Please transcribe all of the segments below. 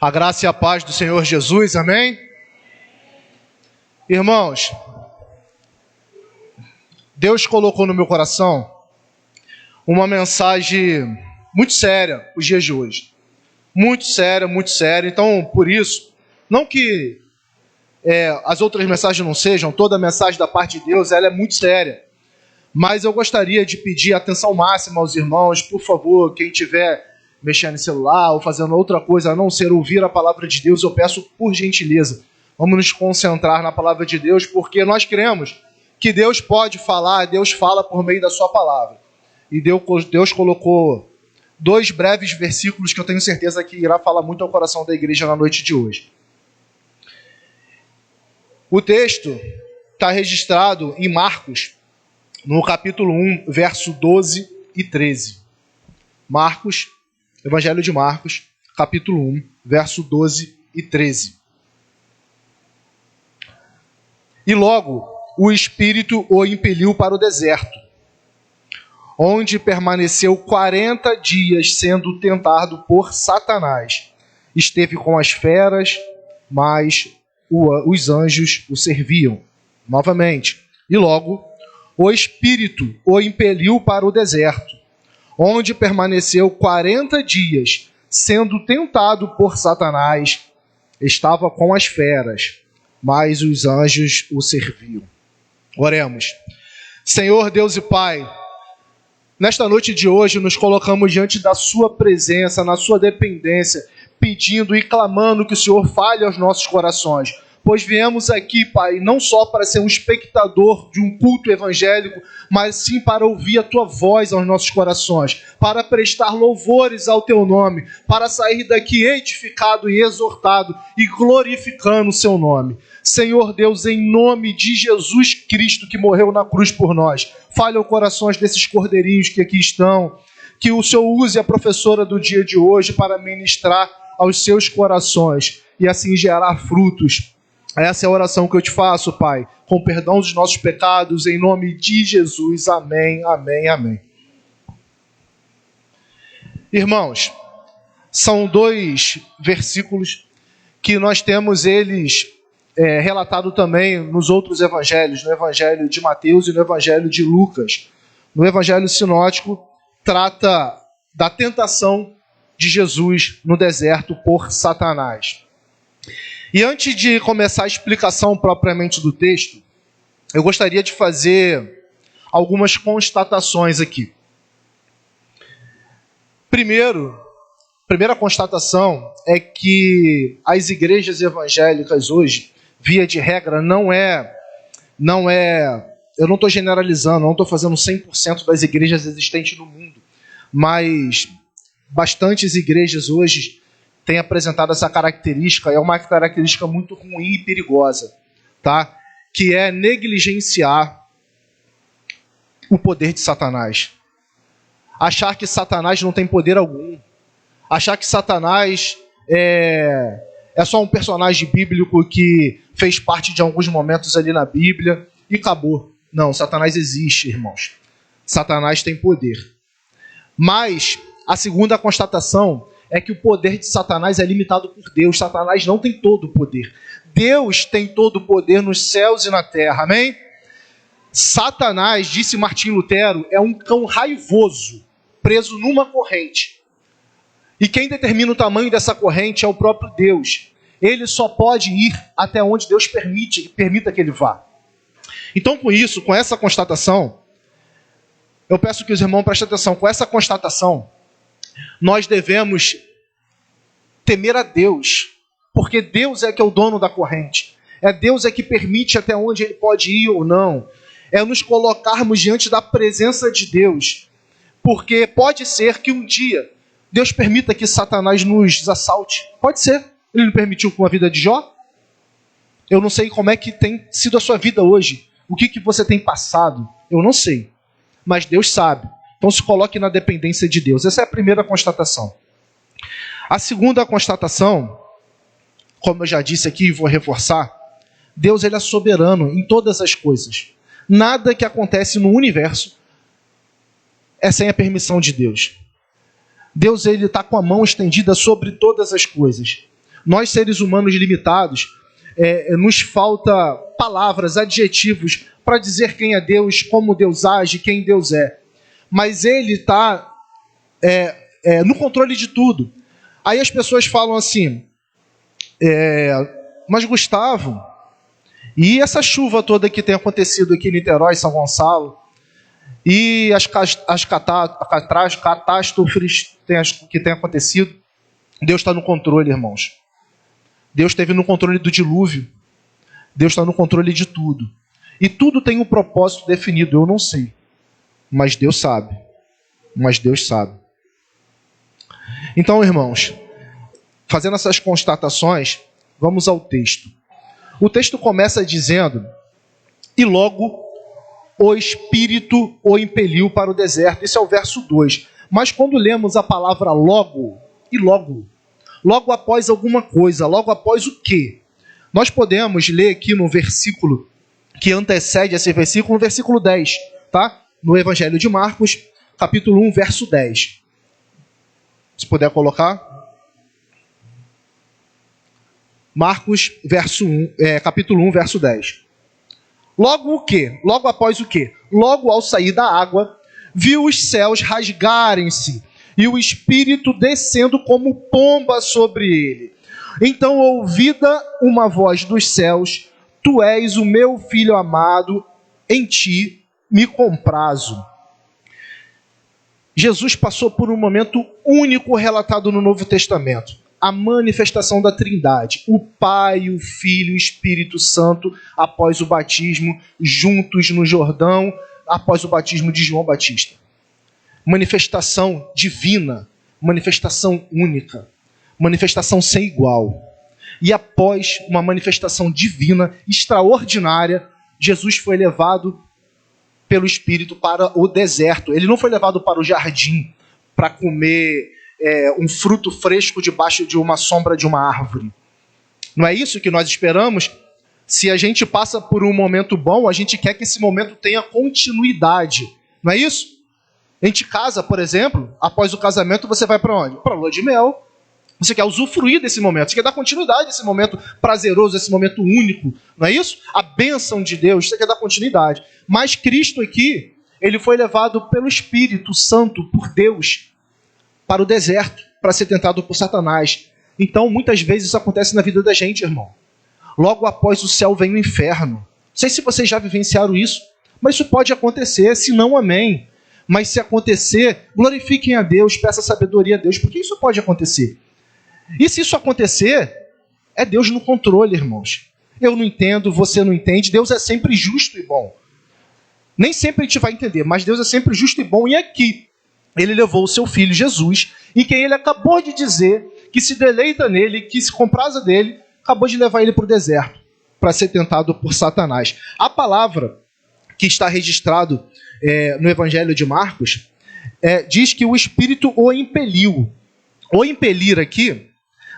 A graça e a paz do Senhor Jesus, amém? Irmãos, Deus colocou no meu coração uma mensagem muito séria os dias de hoje. Muito séria, muito séria. Então, por isso, não que as outras mensagens não sejam, toda a mensagem da parte de Deus, ela é muito séria. Mas eu gostaria de pedir atenção máxima aos irmãos, por favor, quem tiver mexendo em celular ou fazendo outra coisa a não ser ouvir a palavra de Deus, eu peço por gentileza, vamos nos concentrar na palavra de Deus, porque nós cremos que Deus pode falar, Deus fala por meio da sua palavra. E Deus colocou 2 breves versículos que eu tenho certeza que irá falar muito ao coração da igreja na noite de hoje. O texto está registrado em Marcos, no capítulo 1, verso 12 e 13. Marcos, Evangelho de Marcos, capítulo 1, verso 12 e 13. E logo o Espírito o impeliu para o deserto, onde permaneceu 40 dias sendo tentado por Satanás. Esteve com as feras, mas os anjos o serviam. Novamente. E logo o Espírito o impeliu para o deserto, onde permaneceu 40 dias, sendo tentado por Satanás. Estava com as feras, mas os anjos o serviam. Oremos. Senhor Deus e Pai, nesta noite de hoje nos colocamos diante da sua presença, na sua dependência, pedindo e clamando que o Senhor fale aos nossos corações. Pois viemos aqui, Pai, não só para ser um espectador de um culto evangélico, mas sim para ouvir a Tua voz aos nossos corações, para prestar louvores ao Teu nome, para sair daqui edificado e exortado e glorificando o Seu nome. Senhor Deus, em nome de Jesus Cristo que morreu na cruz por nós, fale aos corações desses cordeirinhos que aqui estão, que o Senhor use a professora do dia de hoje para ministrar aos seus corações e assim gerar frutos. Essa é a oração que eu te faço, Pai, com perdão dos nossos pecados, em nome de Jesus. Amém, amém, amém. Irmãos, são 2 versículos que nós temos eles relatado também nos outros evangelhos, no evangelho de Mateus e no evangelho de Lucas. No evangelho sinótico, trata da tentação de Jesus no deserto por Satanás. E antes de começar a explicação propriamente do texto, eu gostaria de fazer algumas constatações aqui. Primeira constatação é que as igrejas evangélicas hoje, via de regra, eu não estou generalizando, não estou fazendo 100% das igrejas existentes no mundo, mas bastantes igrejas hoje tem apresentado essa característica, é uma característica muito ruim e perigosa, tá? Que é negligenciar o poder de Satanás. Achar que Satanás não tem poder algum. Achar que Satanás é só um personagem bíblico que fez parte de alguns momentos ali na Bíblia e acabou. Não, Satanás existe, irmãos. Satanás tem poder. Mas a segunda constatação é que o poder de Satanás é limitado por Deus. Satanás não tem todo o poder. Deus tem todo o poder nos céus e na terra. Amém? Satanás, disse Martim Lutero, é um cão raivoso, preso numa corrente. E quem determina o tamanho dessa corrente é o próprio Deus. Ele só pode ir até onde Deus permita que ele vá. Então, com isso, com essa constatação, eu peço que os irmãos prestem atenção. Com essa constatação, nós devemos temer a Deus, porque Deus é que é o dono da corrente. É Deus é que permite até onde ele pode ir ou não. É nos colocarmos diante da presença de Deus, porque pode ser que um dia Deus permita que Satanás nos assalte. Pode ser. Ele não permitiu com a vida de Jó? Eu não sei como é que tem sido a sua vida hoje. O que você tem passado? Eu não sei. Mas Deus sabe. Então se coloque na dependência de Deus. Essa é a primeira constatação. A segunda constatação, como eu já disse aqui e vou reforçar, Deus ele é soberano em todas as coisas. Nada que acontece no universo é sem a permissão de Deus. Deus ele está com a mão estendida sobre todas as coisas. Nós, seres humanos limitados, nos falta palavras, adjetivos para dizer quem é Deus, como Deus age, quem Deus é. Mas Ele está no controle de tudo. Aí as pessoas falam assim, mas Gustavo, e essa chuva toda que tem acontecido aqui em Niterói, São Gonçalo, e as catástrofes que têm acontecido, Deus está no controle, irmãos. Deus esteve no controle do dilúvio. Deus está no controle de tudo. E tudo tem um propósito definido, eu não sei. Mas Deus sabe. Mas Deus sabe. Então, irmãos, fazendo essas constatações, vamos ao texto. O texto começa dizendo: e logo o Espírito o impeliu para o deserto. Esse é o verso 2. Mas quando lemos a palavra logo, e logo após alguma coisa, logo após o quê? Nós podemos ler aqui no versículo que antecede esse versículo, no versículo 10, tá? No Evangelho de Marcos, capítulo 1, verso 10. Se puder colocar. Marcos, capítulo 1, verso 10. Logo o quê? Logo após o quê? Logo ao sair da água, viu os céus rasgarem-se e o Espírito descendo como pomba sobre ele. Então ouvida uma voz dos céus: tu és o meu filho amado, em ti me comprazo. Jesus passou por um momento único relatado no Novo Testamento. A manifestação da Trindade, o Pai, o Filho e o Espírito Santo, após o batismo, juntos no Jordão, após o batismo de João Batista. Manifestação divina, manifestação única, manifestação sem igual. E após uma manifestação divina, extraordinária, Jesus foi levado pelo Espírito para o deserto. Ele não foi levado para o jardim para comer um fruto fresco debaixo de uma sombra de uma árvore. Não é isso que nós esperamos? Se a gente passa por um momento bom, a gente quer que esse momento tenha continuidade. Não é isso? A gente casa, por exemplo, após o casamento você vai para onde? Para a lua de mel. Você quer usufruir desse momento, você quer dar continuidade a esse momento prazeroso, esse momento único. Não é isso? A bênção de Deus, você quer dar continuidade. Mas Cristo aqui, ele foi levado pelo Espírito Santo, por Deus, para o deserto, para ser tentado por Satanás. Então, muitas vezes isso acontece na vida da gente, irmão. Logo após o céu vem o inferno. Não sei se vocês já vivenciaram isso, mas isso pode acontecer, se não, amém. Mas se acontecer, glorifiquem a Deus, peça sabedoria a Deus, porque isso pode acontecer. E se isso acontecer, é Deus no controle, irmãos. Eu não entendo, você não entende, Deus é sempre justo e bom. Nem sempre a gente vai entender, mas Deus é sempre justo e bom, e aqui ele levou o seu filho Jesus, em quem ele acabou de dizer que se deleita nele, que se compraza dele, acabou de levar ele para o deserto, para ser tentado por Satanás. A palavra que está registrado no Evangelho de Marcos diz que o Espírito o impeliu. O impelir aqui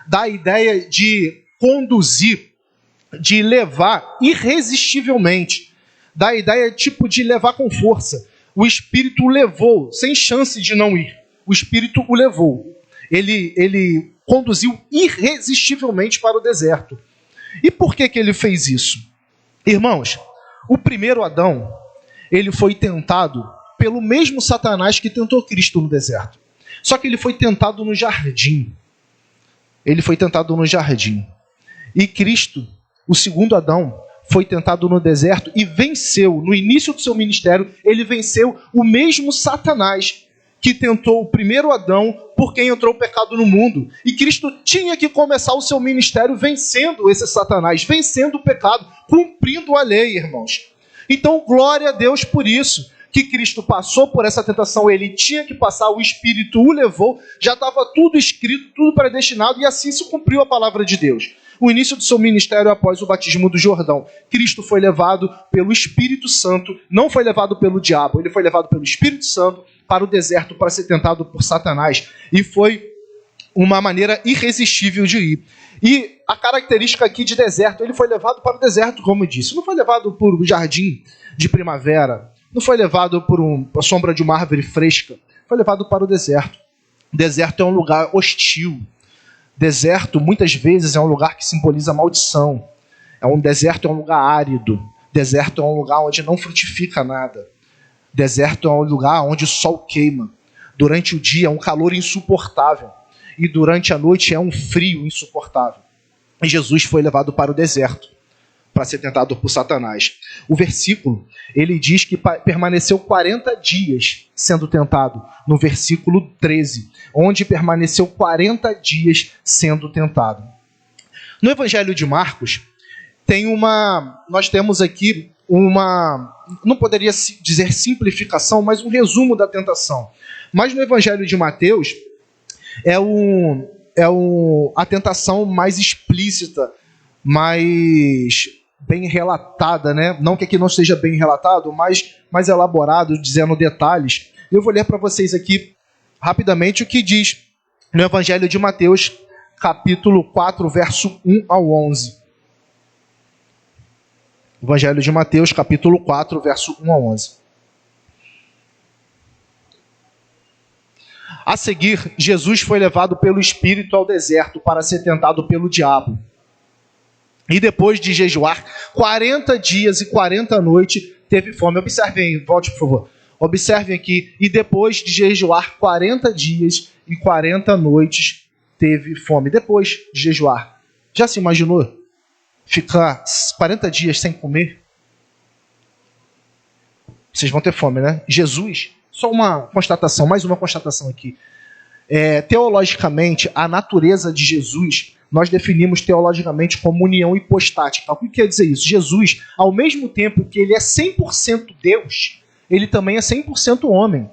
dá a ideia de conduzir, de levar irresistivelmente. Dá a ideia tipo de levar com força. O Espírito o levou, sem chance de não ir. O Espírito o levou. Ele conduziu irresistivelmente para o deserto. E por que ele fez isso? Irmãos, o primeiro Adão, ele foi tentado pelo mesmo Satanás que tentou Cristo no deserto. Só que ele foi tentado no jardim. Ele foi tentado no jardim. E Cristo, o segundo Adão, foi tentado no deserto e venceu. No início do seu ministério, ele venceu o mesmo Satanás que tentou o primeiro Adão, por quem entrou o pecado no mundo. E Cristo tinha que começar o seu ministério vencendo esse Satanás, vencendo o pecado, cumprindo a lei, irmãos. Então, glória a Deus por isso, que Cristo passou por essa tentação, ele tinha que passar, o Espírito o levou, já estava tudo escrito, tudo predestinado, e assim se cumpriu a palavra de Deus. O início do seu ministério após o batismo do Jordão. Cristo foi levado pelo Espírito Santo, não foi levado pelo diabo, ele foi levado pelo Espírito Santo para o deserto para ser tentado por Satanás. E foi uma maneira irresistível de ir. E a característica aqui de deserto, ele foi levado para o deserto, como eu disse. Não foi levado por um jardim de primavera, não foi levado por a sombra de uma árvore fresca, foi levado para o deserto. O deserto é um lugar hostil. Deserto, muitas vezes, é um lugar que simboliza maldição. Deserto é um lugar árido. Deserto é um lugar onde não frutifica nada. Deserto é um lugar onde o sol queima. Durante o dia é um calor insuportável. E durante a noite é um frio insuportável. E Jesus foi levado para o deserto para ser tentado por Satanás. O versículo, ele diz que permaneceu 40 dias sendo tentado, no versículo 13, onde permaneceu 40 dias sendo tentado. No Evangelho de Marcos, nós temos aqui não poderia dizer simplificação, mas um resumo da tentação. Mas no Evangelho de Mateus, a tentação mais explícita, mais bem relatada, né? Não que aqui não seja bem relatado, mas mais elaborado, dizendo detalhes. Eu vou ler para vocês aqui rapidamente o que diz no Evangelho de Mateus, capítulo 4, verso 1 ao 11. Evangelho de Mateus, capítulo 4, verso 1 ao 11. A seguir, Jesus foi levado pelo Espírito ao deserto para ser tentado pelo diabo. E depois de jejuar 40 dias e 40 noites, teve fome. Observem aí, volte por favor. Observem aqui. E depois de jejuar 40 dias e 40 noites, teve fome. Depois de jejuar. Já se imaginou ficar 40 dias sem comer? Vocês vão ter fome, né? Jesus, só uma constatação, mais uma constatação aqui. Teologicamente, a natureza de Jesus, nós definimos teologicamente como união hipostática. O que quer dizer isso? Jesus, ao mesmo tempo que ele é 100% Deus, ele também é 100% homem.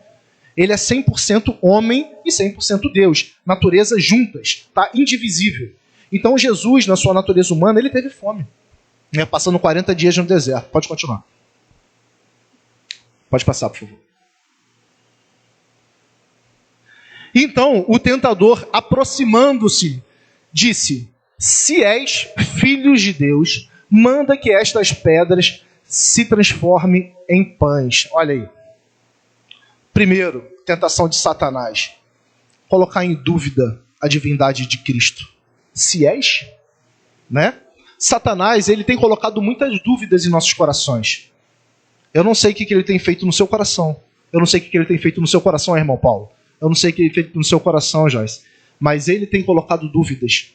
Ele é 100% homem e 100% Deus. Natureza juntas, tá? Indivisível. Então Jesus, na sua natureza humana, ele teve fome, né? Passando 40 dias no deserto. Pode continuar. Pode passar, por favor. Então, o tentador, aproximando-se, disse: se és filho de Deus, manda que estas pedras se transformem em pães. Olha aí. Primeiro, tentação de Satanás. Colocar em dúvida a divindade de Cristo. Se és, né? Satanás, ele tem colocado muitas dúvidas em nossos corações. Eu não sei o que ele tem feito no seu coração. Eu não sei o que ele tem feito no seu coração, irmão Paulo. Eu não sei o que ele tem feito no seu coração, Joyce. Mas ele tem colocado dúvidas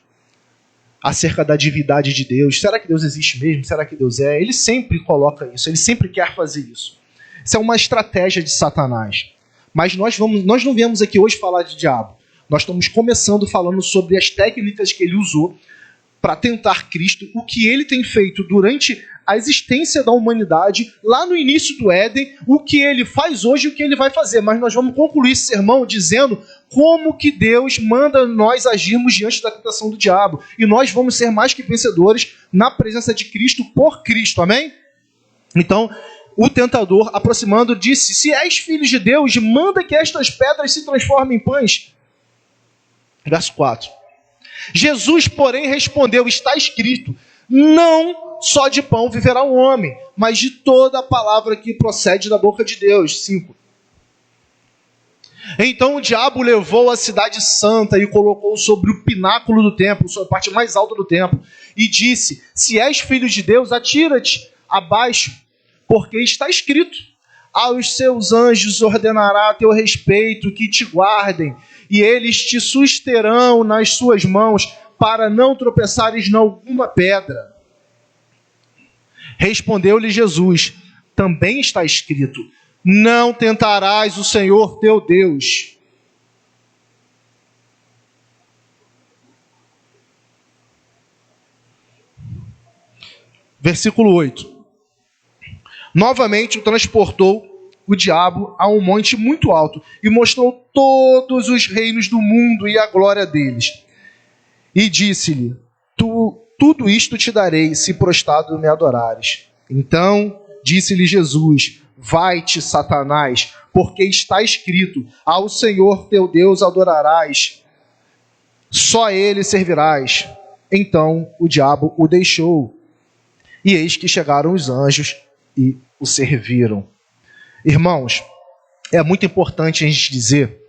acerca da divindade de Deus. Será que Deus existe mesmo? Será que Deus é? Ele sempre coloca isso. Ele sempre quer fazer isso. Isso é uma estratégia de Satanás. Mas nós não viemos aqui hoje falar de diabo. Nós estamos começando falando sobre as técnicas que ele usou para tentar Cristo, o que ele tem feito durante a existência da humanidade, lá no início do Éden, o que ele faz hoje e o que ele vai fazer. Mas nós vamos concluir esse sermão dizendo como que Deus manda nós agirmos diante da tentação do diabo. E nós vamos ser mais que vencedores na presença de Cristo, por Cristo. Amém? Então, o tentador, aproximando, disse: se és filho de Deus, manda que estas pedras se transformem em pães. Verso 4. Jesus, porém, respondeu: está escrito, não só de pão viverá o homem, mas de toda a palavra que procede da boca de Deus. 5. Então o diabo levou a cidade santa e colocou sobre o pináculo do templo, sobre a parte mais alta do templo, e disse: se és filho de Deus, atira-te abaixo, porque está escrito, aos seus anjos ordenará a teu respeito que te guardem, e eles te susterão nas suas mãos, para não tropeçares em alguma pedra. Respondeu-lhe Jesus: também está escrito, não tentarás o Senhor teu Deus. Versículo 8. Novamente o transportou o diabo a um monte muito alto e mostrou todos os reinos do mundo e a glória deles. E disse-lhe: tudo isto te darei, se prostrado me adorares. Então disse-lhe Jesus: vai-te, Satanás, porque está escrito, ao Senhor teu Deus adorarás, só ele servirás. Então o diabo o deixou, e eis que chegaram os anjos e o serviram. Irmãos, é muito importante a gente dizer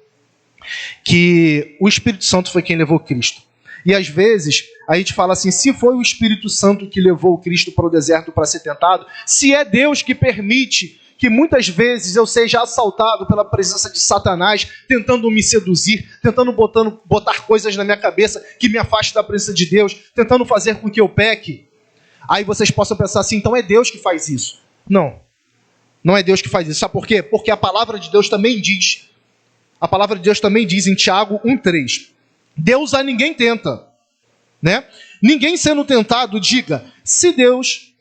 que o Espírito Santo foi quem levou Cristo. E às vezes a gente fala assim, se foi o Espírito Santo que levou o Cristo para o deserto para ser tentado, se é Deus que permite que muitas vezes eu seja assaltado pela presença de Satanás, tentando me seduzir, tentando botar coisas na minha cabeça que me afastem da presença de Deus, tentando fazer com que eu peque, aí vocês possam pensar assim, então é Deus que faz isso. Não, não é Deus que faz isso. Sabe por quê? Porque a palavra de Deus também diz, em Tiago 1,3, Deus a ninguém tenta, né? Ninguém sendo tentado, diga, se Deus,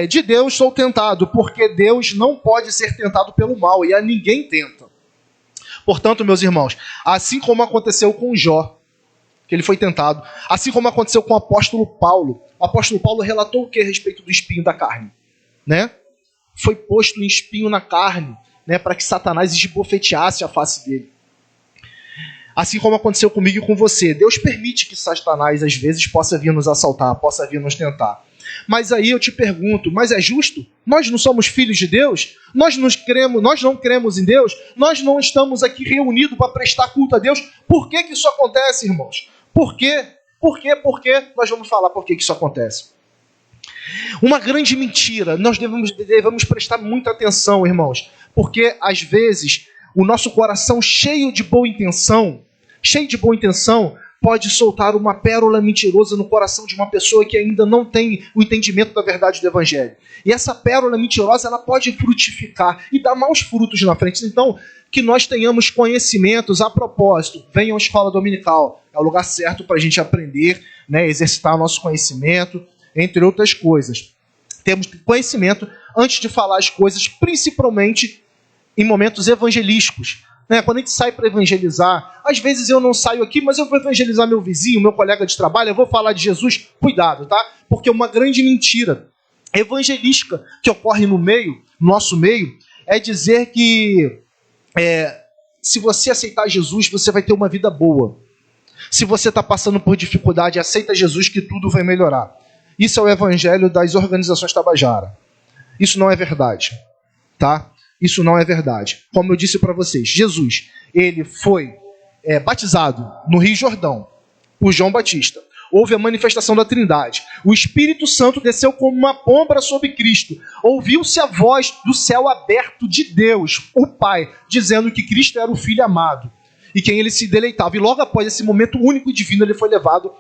de Deus sou tentado, porque Deus não pode ser tentado pelo mal, e a ninguém tenta. Portanto, meus irmãos, assim como aconteceu com Jó, que ele foi tentado, assim como aconteceu com o apóstolo Paulo relatou o que a respeito do espinho da carne, né? Foi posto um espinho na carne, né, para que Satanás esbofeteasse a face dele. Assim como aconteceu comigo e com você. Deus permite que Satanás, às vezes, possa vir nos assaltar, possa vir nos tentar. Mas aí eu te pergunto, mas é justo? Nós não somos filhos de Deus? Nós não cremos em Deus? Nós não estamos aqui reunidos para prestar culto a Deus? Por que isso acontece, irmãos? Por quê? Por quê? Nós vamos falar por que isso acontece. Uma grande mentira. Nós devemos prestar muita atenção, irmãos. Porque, às vezes, o nosso coração cheio de boa intenção, pode soltar uma pérola mentirosa no coração de uma pessoa que ainda não tem o entendimento da verdade do Evangelho. E essa pérola mentirosa, ela pode frutificar e dar maus frutos na frente. Então, que nós tenhamos conhecimentos a propósito. Venham à escola dominical. É o lugar certo para a gente aprender, né, exercitar o nosso conhecimento, entre outras coisas. Temos conhecimento antes de falar as coisas, principalmente em momentos evangelísticos. Quando a gente sai para evangelizar, às vezes eu não saio aqui, mas eu vou evangelizar meu vizinho, meu colega de trabalho, eu vou falar de Jesus, cuidado, tá? Porque uma grande mentira evangelística que ocorre no nosso meio, é dizer que se você aceitar Jesus, você vai ter uma vida boa. Se você está passando por dificuldade, aceita Jesus que tudo vai melhorar. Isso é o evangelho das organizações Tabajara. Isso não é verdade, tá? Isso não é verdade. Como eu disse para vocês, Jesus, ele foi batizado no Rio Jordão por João Batista. Houve a manifestação da Trindade. O Espírito Santo desceu como uma pomba sobre Cristo. Ouviu-se a voz do céu aberto de Deus, o Pai, dizendo que Cristo era o Filho amado e quem ele se deleitava. E logo após esse momento único e divino, ele foi levado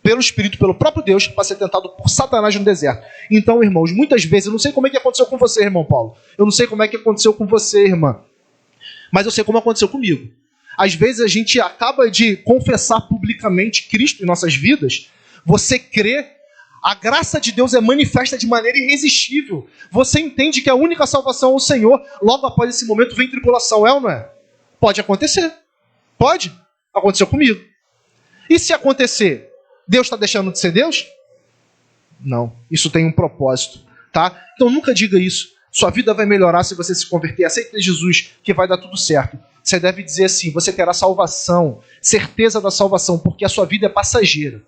pelo Espírito, pelo próprio Deus, para ser tentado por Satanás no deserto. Então, irmãos, muitas vezes, eu não sei como é que aconteceu com você, irmão Paulo. Eu não sei como é que aconteceu com você, irmã. Mas eu sei como aconteceu comigo. Às vezes a gente acaba de confessar publicamente Cristo em nossas vidas. Você crê, a graça de Deus é manifesta de maneira irresistível. Você entende que a única salvação é o Senhor. Logo após esse momento vem tribulação, é ou não é? Pode acontecer. Pode. Aconteceu comigo. E se acontecer, Deus está deixando de ser Deus? Não. Isso tem um propósito, tá? Então nunca diga isso. Sua vida vai melhorar se você se converter. Aceite Jesus, que vai dar tudo certo. Você deve dizer assim, você terá salvação, certeza da salvação, porque a sua vida é passageira.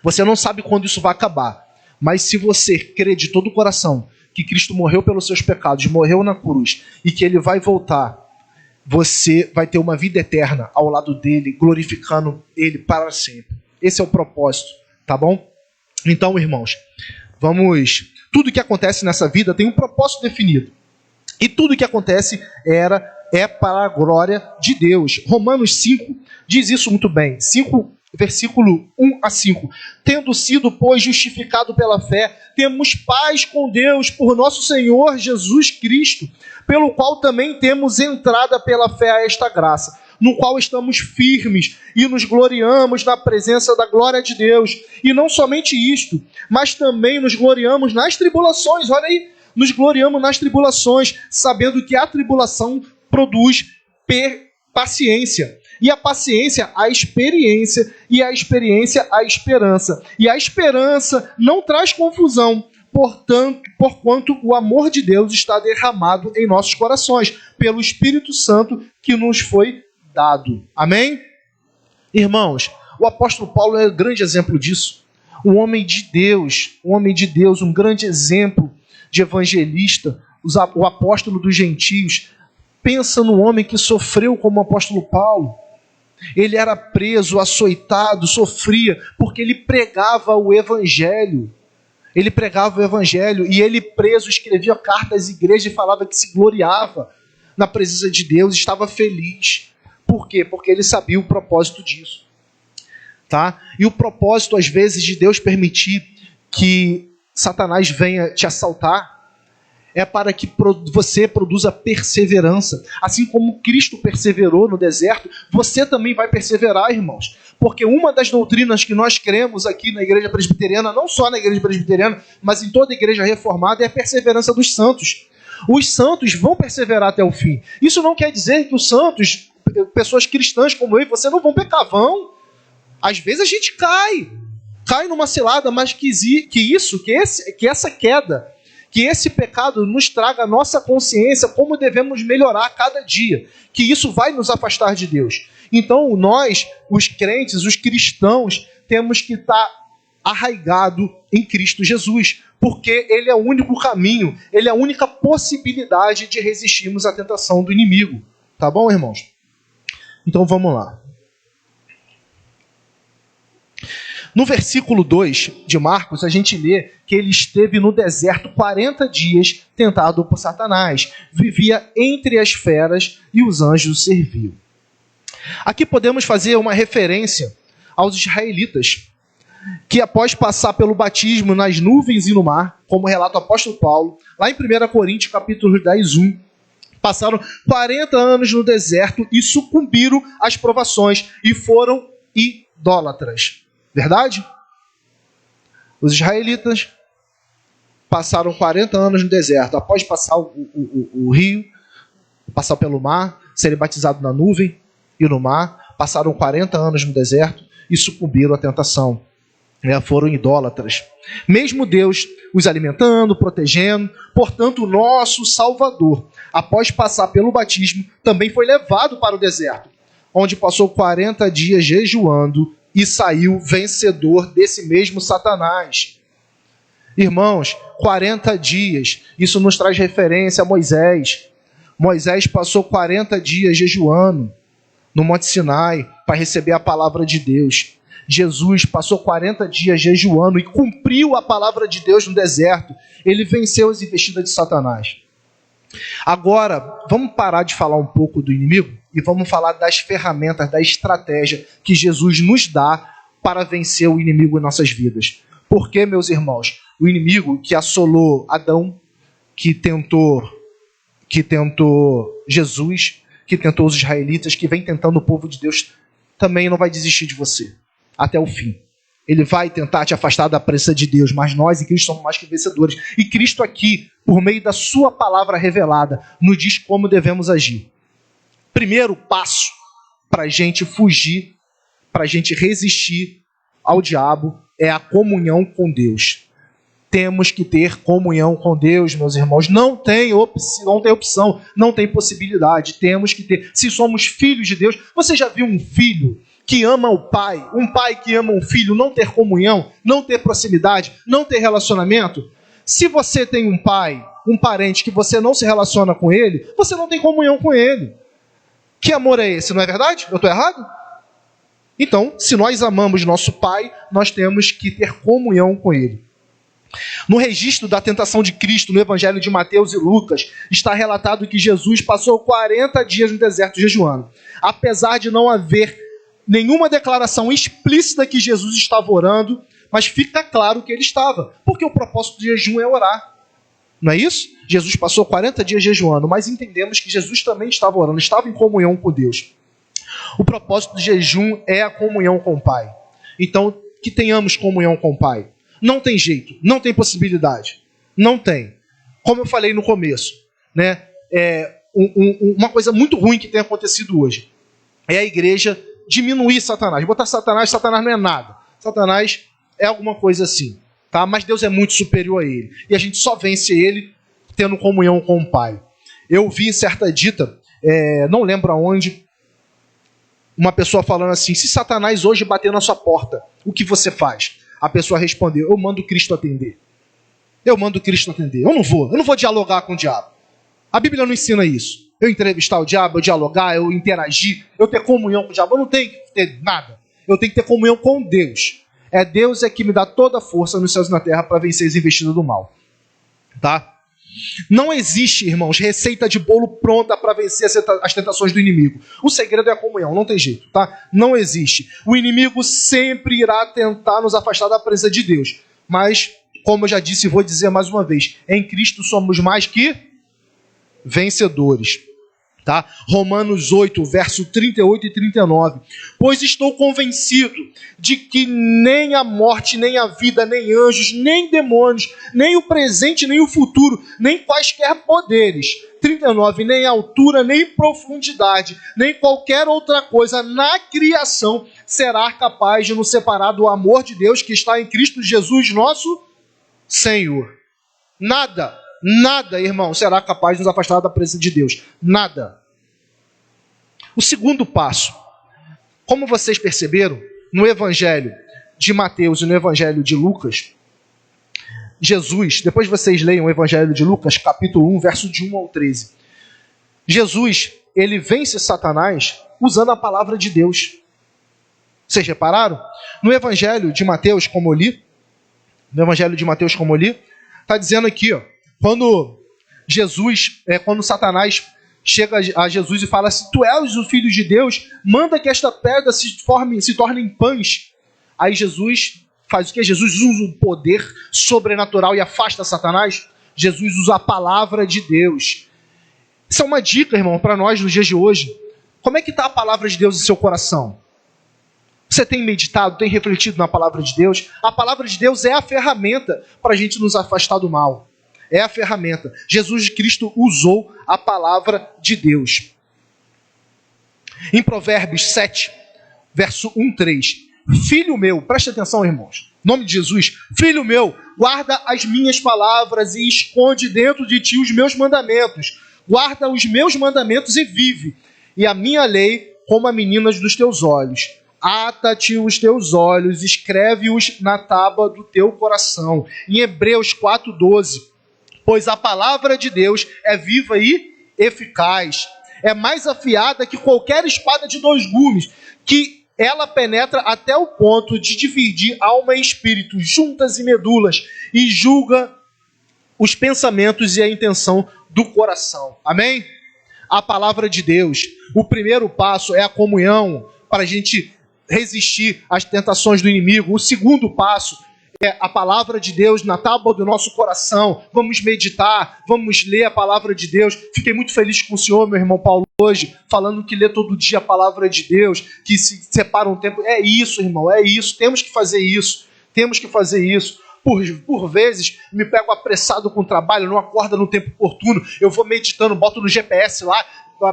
Você não sabe quando isso vai acabar. Mas se você crê de todo o coração que Cristo morreu pelos seus pecados, morreu na cruz, e que Ele vai voltar, você vai ter uma vida eterna ao lado dele, glorificando Ele para sempre. Esse é o propósito, tá bom? Então, irmãos, tudo que acontece nessa vida tem um propósito definido. E tudo que acontece é para a glória de Deus. Romanos 5 diz isso muito bem. 5, versículo 1 a 5. Tendo sido, pois, justificado pela fé, temos paz com Deus por nosso Senhor Jesus Cristo, pelo qual também temos entrada pela fé a esta graça, no qual estamos firmes e nos gloriamos na presença da glória de Deus. E não somente isto, mas também nos gloriamos nas tribulações. Olha aí, nos gloriamos nas tribulações, sabendo que a tribulação produz paciência. E a paciência, a experiência, e a experiência, a esperança. E a esperança não traz confusão, porquanto o amor de Deus está derramado em nossos corações, pelo Espírito Santo que nos foi dado. Amém? Irmãos, o apóstolo Paulo é um grande exemplo disso. Um homem de Deus, um grande exemplo de evangelista, o apóstolo dos gentios. Pensa no homem que sofreu como o apóstolo Paulo. Ele era preso, açoitado, sofria, porque ele pregava o Evangelho. Ele pregava o Evangelho e ele preso escrevia cartas às igrejas e falava que se gloriava na presença de Deus, estava feliz. Por quê? Porque ele sabia o propósito disso. Tá? E o propósito, às vezes, de Deus permitir que Satanás venha te assaltar é para que você produza perseverança. Assim como Cristo perseverou no deserto, você também vai perseverar, irmãos. Porque uma das doutrinas que nós cremos aqui na Igreja Presbiteriana, não só na Igreja Presbiteriana, mas em toda a Igreja Reformada, é a perseverança dos santos. Os santos vão perseverar até o fim. Isso não quer dizer que os santos, pessoas cristãs como eu e você, não vão pecar, vão. Às vezes a gente cai numa cilada, mas que essa queda, que esse pecado nos traga a nossa consciência como devemos melhorar cada dia, que isso vai nos afastar de Deus. Então nós, os crentes, os cristãos, temos que estar arraigado em Cristo Jesus, porque Ele é o único caminho, Ele é a única possibilidade de resistirmos à tentação do inimigo. Tá bom, irmãos? Então vamos lá. No versículo 2 de Marcos, a gente lê que ele esteve no deserto 40 dias tentado por Satanás. Vivia entre as feras e os anjos o serviam. Aqui podemos fazer uma referência aos israelitas, que após passar pelo batismo nas nuvens e no mar, como relata o apóstolo Paulo, lá em 1 Coríntios capítulo 10, 1, passaram 40 anos no deserto e sucumbiram às provações e foram idólatras. Verdade? Os israelitas passaram 40 anos no deserto. Após passar o rio, passar pelo mar, serem batizados na nuvem e no mar, passaram 40 anos no deserto e sucumbiram à tentação. Foram idólatras. Mesmo Deus os alimentando, protegendo, portanto, o nosso Salvador, após passar pelo batismo, também foi levado para o deserto, onde passou 40 dias jejuando e saiu vencedor desse mesmo Satanás. Irmãos, 40 dias, isso nos traz referência a Moisés. Moisés passou 40 dias jejuando no Monte Sinai para receber a palavra de Deus. Jesus passou 40 dias jejuando e cumpriu a palavra de Deus no deserto. Ele venceu as investidas de Satanás. Agora, vamos parar de falar um pouco do inimigo e vamos falar das ferramentas, da estratégia que Jesus nos dá para vencer o inimigo em nossas vidas. Porque, meus irmãos, o inimigo que assolou Adão, que tentou Jesus, que tentou os israelitas, que vem tentando o povo de Deus, também não vai desistir de você até o fim. Ele vai tentar te afastar da presença de Deus, mas nós em Cristo somos mais que vencedores. E Cristo aqui, por meio da sua palavra revelada, nos diz como devemos agir. Primeiro passo para a gente fugir, para a gente resistir ao diabo, é a comunhão com Deus. Temos que ter comunhão com Deus, meus irmãos. Não tem opção, não tem possibilidade. Temos que ter. Se somos filhos de Deus, você já viu um filho que ama o pai, um pai que ama um filho, não ter comunhão, não ter proximidade, não ter relacionamento? Se você tem um pai, um parente que você não se relaciona com ele, você não tem comunhão com ele. Que amor é esse, não é verdade? Eu estou errado? Então, se nós amamos nosso pai, nós temos que ter comunhão com ele. No registro da tentação de Cristo, no Evangelho de Mateus e Lucas, está relatado que Jesus passou 40 dias no deserto jejuando. Apesar de não haver nenhuma declaração explícita que Jesus estava orando, mas fica claro que ele estava, porque o propósito do jejum é orar. Não é isso? Jesus passou 40 dias jejuando, mas entendemos que Jesus também estava orando, estava em comunhão com Deus. O propósito do jejum é a comunhão com o Pai. Então, que tenhamos comunhão com o Pai. Não tem jeito, não tem possibilidade. Não tem. Como eu falei no começo, né? Uma coisa muito ruim que tem acontecido hoje é a igreja diminuir Satanás. Botar Satanás não é nada. Satanás é alguma coisa assim, tá? Mas Deus é muito superior a ele. E a gente só vence ele tendo comunhão com o Pai. Eu vi certa dita, não lembro aonde, uma pessoa falando assim: se Satanás hoje bater na sua porta, o que você faz? A pessoa respondeu: eu mando Cristo atender. Eu mando Cristo atender. Eu não vou dialogar com o diabo. A Bíblia não ensina isso. Eu entrevistar o diabo, eu dialogar, eu interagir, eu ter comunhão com o diabo. Eu não tenho que ter nada. Eu tenho que ter comunhão com Deus. Deus que me dá toda a força nos céus e na terra para vencer as investidas do mal. Tá? Não existe, irmãos, receita de bolo pronta para vencer as tentações do inimigo. O segredo é a comunhão, não tem jeito, tá? Não existe. O inimigo sempre irá tentar nos afastar da presença de Deus. Mas, como eu já disse e vou dizer mais uma vez, em Cristo somos mais que vencedores. Tá? Romanos 8, verso 38 e 39. Pois estou convencido de que nem a morte, nem a vida, nem anjos, nem demônios, nem o presente, nem o futuro, nem quaisquer poderes. 39. Nem altura, nem profundidade, nem qualquer outra coisa na criação será capaz de nos separar do amor de Deus que está em Cristo Jesus, nosso Senhor. Nada, irmão, será capaz de nos afastar da presença de Deus. Nada. O segundo passo, como vocês perceberam, no Evangelho de Mateus e no Evangelho de Lucas, Jesus, depois vocês leiam o Evangelho de Lucas, capítulo 1, verso de 1 ao 13. Jesus, ele vence Satanás usando a palavra de Deus. Vocês repararam? No Evangelho de Mateus, como eu li, está dizendo aqui, ó, quando Satanás chega a Jesus e fala: se tu és o Filho de Deus, manda que esta pedra se tornem pães. Aí Jesus faz o quê? Jesus usa um poder sobrenatural e afasta Satanás. Jesus usa a palavra de Deus. Isso é uma dica, irmão, para nós nos dias de hoje. Como é que está a palavra de Deus em seu coração? Você tem meditado, tem refletido na palavra de Deus? A palavra de Deus é a ferramenta para a gente nos afastar do mal. É a ferramenta. Jesus Cristo usou a palavra de Deus. Em Provérbios 7, verso 1, 3. Filho meu, preste atenção, irmãos. Em nome de Jesus. Filho meu, guarda as minhas palavras e esconde dentro de ti os meus mandamentos. Guarda os meus mandamentos e vive. E a minha lei como a menina dos teus olhos. Ata-te os teus olhos, escreve-os na tábua do teu coração. Em Hebreus 4:12. Pois a palavra de Deus é viva e eficaz. É mais afiada que qualquer espada de 2 gumes, que ela penetra até o ponto de dividir alma e espírito, juntas e medulas, e julga os pensamentos e a intenção do coração. Amém? A palavra de Deus. O primeiro passo é a comunhão, para a gente resistir às tentações do inimigo. O segundo passo é a palavra de Deus na tábua do nosso coração. Vamos meditar, vamos ler a palavra de Deus. Fiquei muito feliz com o senhor, meu irmão Paulo, hoje, falando que lê todo dia a palavra de Deus, que se separa um tempo. É isso, irmão, é isso. Temos que fazer isso. Por vezes, me pego apressado com o trabalho, não acordo no tempo oportuno. Eu vou meditando, boto no GPS lá,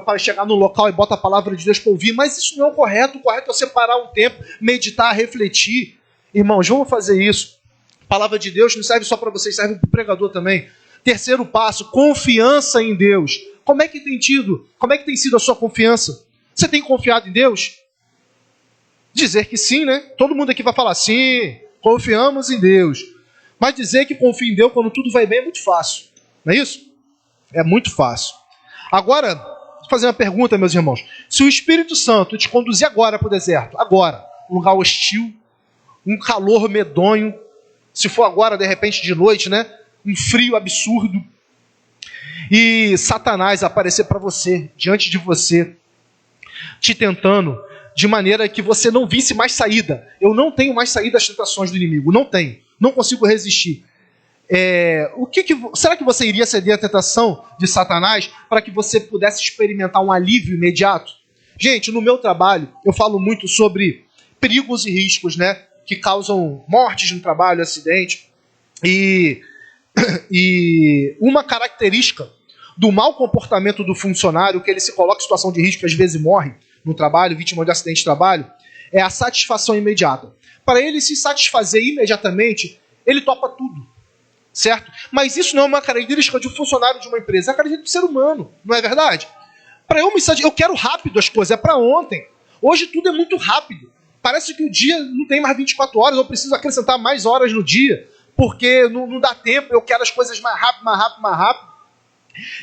para chegar no local e boto a palavra de Deus para ouvir. Mas isso não é o correto. O correto é separar um tempo, meditar, refletir. Irmãos, vamos fazer isso. A palavra de Deus não serve só para vocês, serve para o pregador também. Terceiro passo, confiança em Deus. Como é que tem sido a sua confiança? Você tem confiado em Deus? Dizer que sim, né? Todo mundo aqui vai falar sim, confiamos em Deus. Mas dizer que confia em Deus quando tudo vai bem é muito fácil. Não é isso? É muito fácil. Agora, vou fazer uma pergunta, meus irmãos. Se o Espírito Santo te conduzir agora para o deserto, agora, um lugar hostil, um calor medonho, se for agora, de repente, de noite, né? Um frio absurdo, e Satanás aparecer para você, diante de você, te tentando, de maneira que você não visse mais saída. Eu não tenho mais saída das tentações do inimigo, não tenho, não consigo resistir. Será que você iria ceder à tentação de Satanás para que você pudesse experimentar um alívio imediato? Gente, no meu trabalho, eu falo muito sobre perigos e riscos, né? Que causam mortes no trabalho, acidente. E uma característica do mau comportamento do funcionário, que ele se coloca em situação de risco e às vezes morre no trabalho, vítima de acidente de trabalho, é a satisfação imediata. Para ele se satisfazer imediatamente, ele topa tudo, certo? Mas isso não é uma característica de um funcionário de uma empresa, é uma característica do ser humano, não é verdade? Para eu me satisfazer, eu quero rápido as coisas, é para ontem. Hoje tudo é muito rápido. Parece que o dia não tem mais 24 horas, eu preciso acrescentar mais horas no dia, porque não dá tempo, eu quero as coisas mais rápido.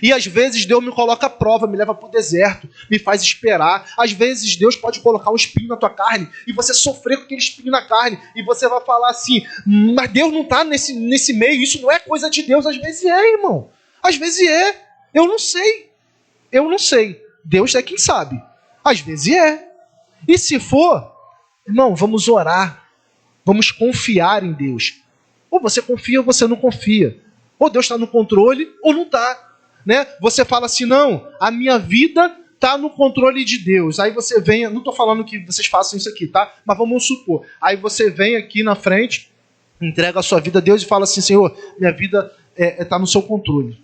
E às vezes Deus me coloca à prova, me leva para o deserto, me faz esperar. Às vezes Deus pode colocar um espinho na tua carne e você sofrer com aquele espinho na carne. E você vai falar assim, mas Deus não está nesse meio, isso não é coisa de Deus. Às vezes é, irmão. Às vezes é. Eu não sei. Deus é quem sabe. Às vezes é. E se for, irmão, vamos orar. Vamos confiar em Deus. Ou você confia ou você não confia. Ou Deus está no controle ou não está. Né? Você fala assim, não, a minha vida está no controle de Deus. Aí você vem, não estou falando que vocês façam isso aqui, tá? Mas vamos supor. Aí você vem aqui na frente, entrega a sua vida a Deus e fala assim, Senhor, minha vida está no seu controle.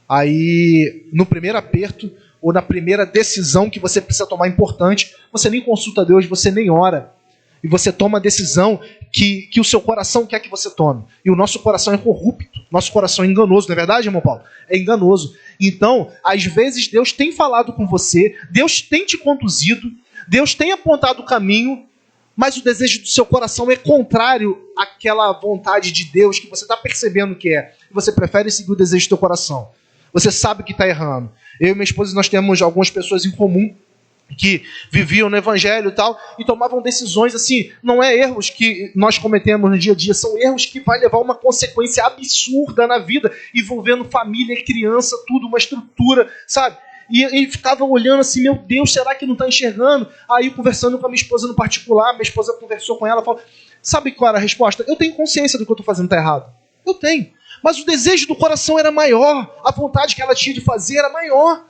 Aí, no primeiro aperto, ou na primeira decisão que você precisa tomar importante, você nem consulta Deus, você nem ora. E você toma a decisão que o seu coração quer que você tome. E o nosso coração é corrupto. Nosso coração é enganoso, não é verdade, irmão Paulo? É enganoso. Então, às vezes Deus tem falado com você, Deus tem te conduzido, Deus tem apontado o caminho, mas o desejo do seu coração é contrário àquela vontade de Deus que você está percebendo que é. E você prefere seguir o desejo do seu coração. Você sabe que está errando. Eu e minha esposa, nós temos algumas pessoas em comum que viviam no evangelho e tal, e tomavam decisões assim, não é erros que nós cometemos no dia a dia, são erros que vai levar uma consequência absurda na vida, envolvendo família, criança, tudo, uma estrutura, sabe? E ficava olhando assim, meu Deus, será que não está enxergando? Aí conversando com a minha esposa no particular, minha esposa conversou com ela, falou, sabe qual era a resposta? Eu tenho consciência do que eu estou fazendo está errado. Eu tenho. Mas o desejo do coração era maior, a vontade que ela tinha de fazer era maior.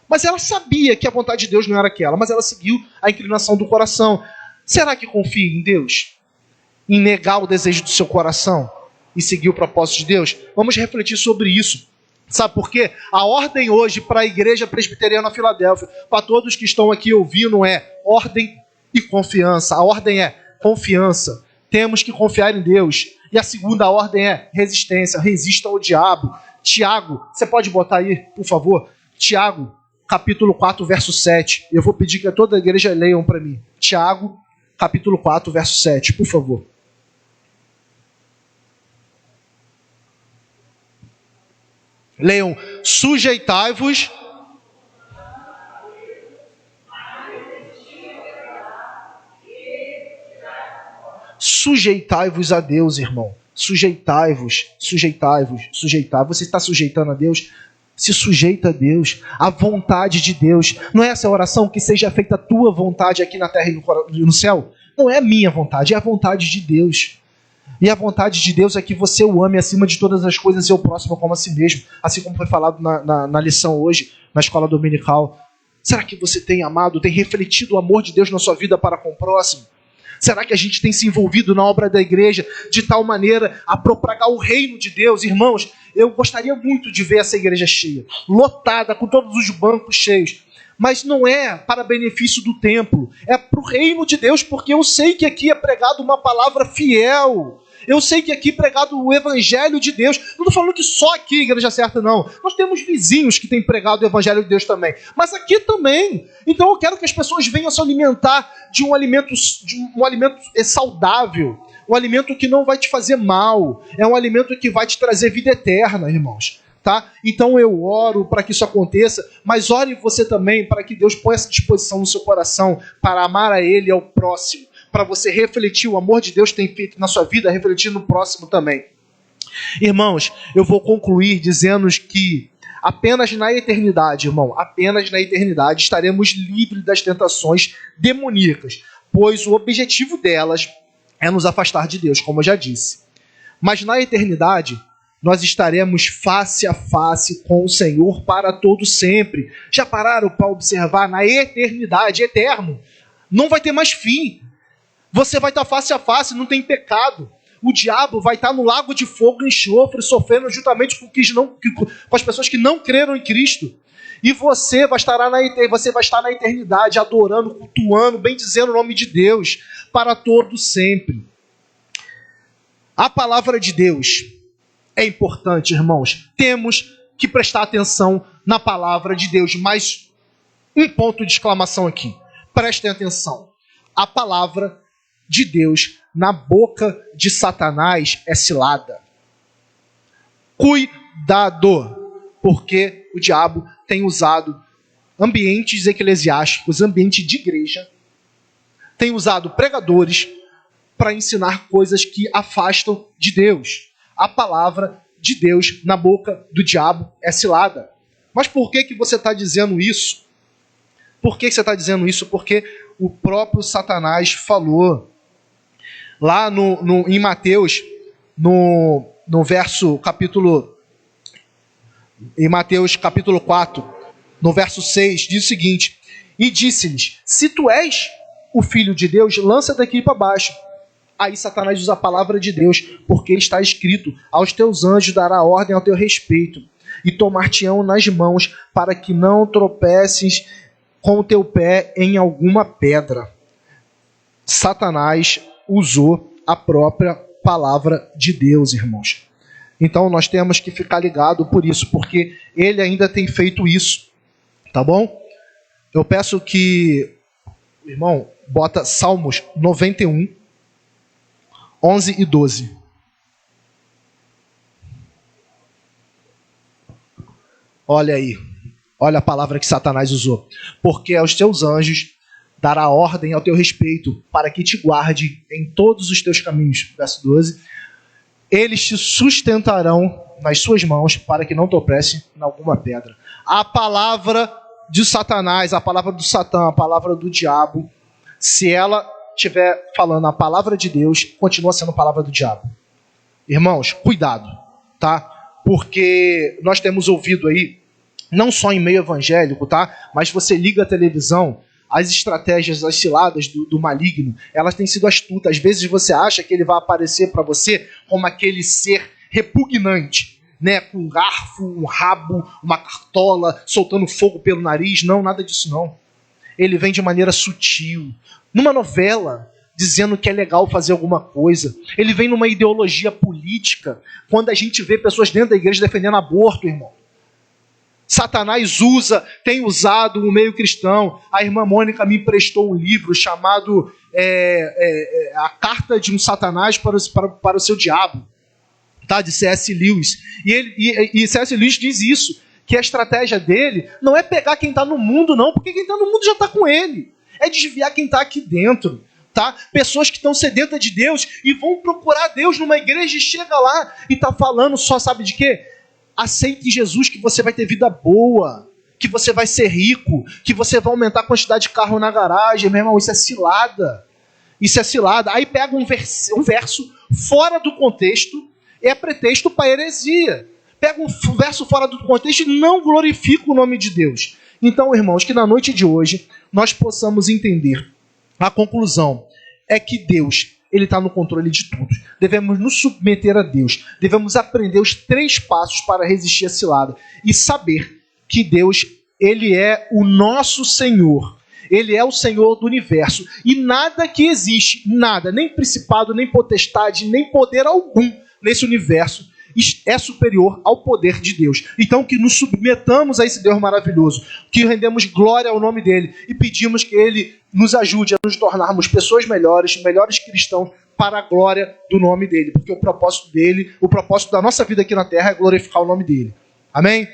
Mas ela sabia que a vontade de Deus não era aquela, mas ela seguiu a inclinação do coração. Será que confia em Deus? Em negar o desejo do seu coração e seguir o propósito de Deus? Vamos refletir sobre isso. Sabe por quê? A ordem hoje para a Igreja Presbiteriana Filadélfia, para todos que estão aqui ouvindo, é ordem e confiança. A ordem é confiança. Temos que confiar em Deus. E a segunda ordem é resistência. Resista ao diabo. Tiago, você pode botar aí, por favor? Tiago, capítulo 4, verso 7. Eu vou pedir que toda a igreja leiam para mim. Tiago, capítulo 4, verso 7, por favor. Leiam, sujeitai-vos. Sujeitai-vos a Deus, irmão. Sujeitai-vos. Você está sujeitando a Deus? Se sujeita a Deus, a vontade de Deus. Não é essa oração, que seja feita a tua vontade aqui na terra e no céu? Não é a minha vontade, é a vontade de Deus. E a vontade de Deus é que você o ame acima de todas as coisas e o próximo como a si mesmo. Assim como foi falado na lição hoje, na escola dominical. Será que você tem amado, tem refletido o amor de Deus na sua vida para com o próximo? Será que a gente tem se envolvido na obra da igreja de tal maneira a propagar o reino de Deus? Irmãos, eu gostaria muito de ver essa igreja cheia, lotada, com todos os bancos cheios. Mas não é para benefício do templo, é para o reino de Deus, porque eu sei que aqui é pregado uma palavra fiel. Eu sei que aqui é pregado o evangelho de Deus. Não estou falando que só aqui a igreja certa, não. Nós temos vizinhos que têm pregado o evangelho de Deus também. Mas aqui também. Então eu quero que as pessoas venham se alimentar de um alimento saudável. Um alimento que não vai te fazer mal. É um alimento que vai te trazer vida eterna, irmãos. Tá? Então eu oro para que isso aconteça, mas ore você também para que Deus ponha essa disposição no seu coração para amar a Ele e ao próximo. Para você refletir o amor de Deus que tem feito na sua vida, refletir no próximo também. Irmãos, eu vou concluir dizendo que apenas na eternidade, irmão, apenas na eternidade estaremos livres das tentações demoníacas, pois o objetivo delas é nos afastar de Deus, como eu já disse. Mas na eternidade, nós estaremos face a face com o Senhor para todo sempre. Já pararam para observar? Na eternidade, eterno, não vai ter mais fim. Você vai estar face a face, não tem pecado. O diabo vai estar no lago de fogo e enxofre, sofrendo juntamente com as pessoas que não creram em Cristo. E você vai estar na eternidade, adorando, cultuando, bendizendo o nome de Deus, para todo sempre. A palavra de Deus é importante, irmãos. Temos que prestar atenção na palavra de Deus. Mas um ponto de exclamação aqui. Prestem atenção. A palavra de Deus na boca de Satanás é cilada. Cuidado! Porque o diabo tem usado ambientes eclesiásticos, ambiente de igreja, tem usado pregadores para ensinar coisas que afastam de Deus. A palavra de Deus na boca do diabo é cilada. Mas por que você está dizendo isso? Por que você está dizendo isso? Porque o próprio Satanás falou lá em Mateus, no verso capítulo... Em Mateus capítulo 4, no verso 6, diz o seguinte: e disse-lhes, se tu és o filho de Deus, lança daqui para baixo. Aí Satanás usa a palavra de Deus, porque está escrito, aos teus anjos dará ordem ao teu respeito, e tomar-te-ão nas mãos, para que não tropeces com o teu pé em alguma pedra. Satanás usou a própria palavra de Deus, irmãos. Então nós temos que ficar ligado por isso, porque ele ainda tem feito isso. Tá bom? Eu peço que o irmão bota Salmos 91, 11 e 12. Olha aí. Olha a palavra que Satanás usou. Porque aos teus anjos dará ordem ao teu respeito, para que te guarde em todos os teus caminhos. Verso 12. Eles te sustentarão nas suas mãos, para que não tropece em alguma pedra. A palavra de Satanás, a palavra do Satã, a palavra do diabo, se ela estiver falando a palavra de Deus, continua sendo a palavra do diabo. Irmãos, cuidado, tá? Porque nós temos ouvido aí, não só em meio evangélico, tá? Mas você liga a televisão, as estratégias, as ciladas do maligno, elas têm sido astutas. Às vezes você acha que ele vai aparecer para você como aquele ser repugnante, né? Com um garfo, um rabo, uma cartola, soltando fogo pelo nariz. Não, nada disso não. Ele vem de maneira sutil. Numa novela, dizendo que é legal fazer alguma coisa. Ele vem numa ideologia política, quando a gente vê pessoas dentro da igreja defendendo aborto, irmão. Satanás tem usado o meio cristão. A irmã Mônica me emprestou um livro chamado A Carta de um Satanás para o Seu Diabo, tá? De C.S. Lewis. E C.S. Lewis diz isso, que a estratégia dele não é pegar quem está no mundo, não, porque quem está no mundo já está com ele. É desviar quem está aqui dentro. Tá? Pessoas que estão sedentas de Deus e vão procurar Deus numa igreja e chega lá e está falando só, sabe de quê? Aceite Jesus que você vai ter vida boa, que você vai ser rico, que você vai aumentar a quantidade de carro na garagem. Meu irmão, isso é cilada. Isso é cilada. Aí pega um verso fora do contexto, é pretexto para heresia. Pega um verso fora do contexto e não glorifica o nome de Deus. Então, irmãos, que na noite de hoje nós possamos entender. A conclusão é que Deus, Ele está no controle de tudo. Devemos nos submeter a Deus. Devemos aprender os 3 passos para resistir à cilada. E saber que Deus, Ele é o nosso Senhor. Ele é o Senhor do universo. E nada que existe, nada, nem principado, nem potestade, nem poder algum nesse universo é superior ao poder de Deus. Então que nos submetamos a esse Deus maravilhoso, que rendemos glória ao nome dele e pedimos que ele nos ajude a nos tornarmos pessoas melhores cristãos para a glória do nome dele, porque o propósito da nossa vida aqui na terra é glorificar o nome dele. Amém?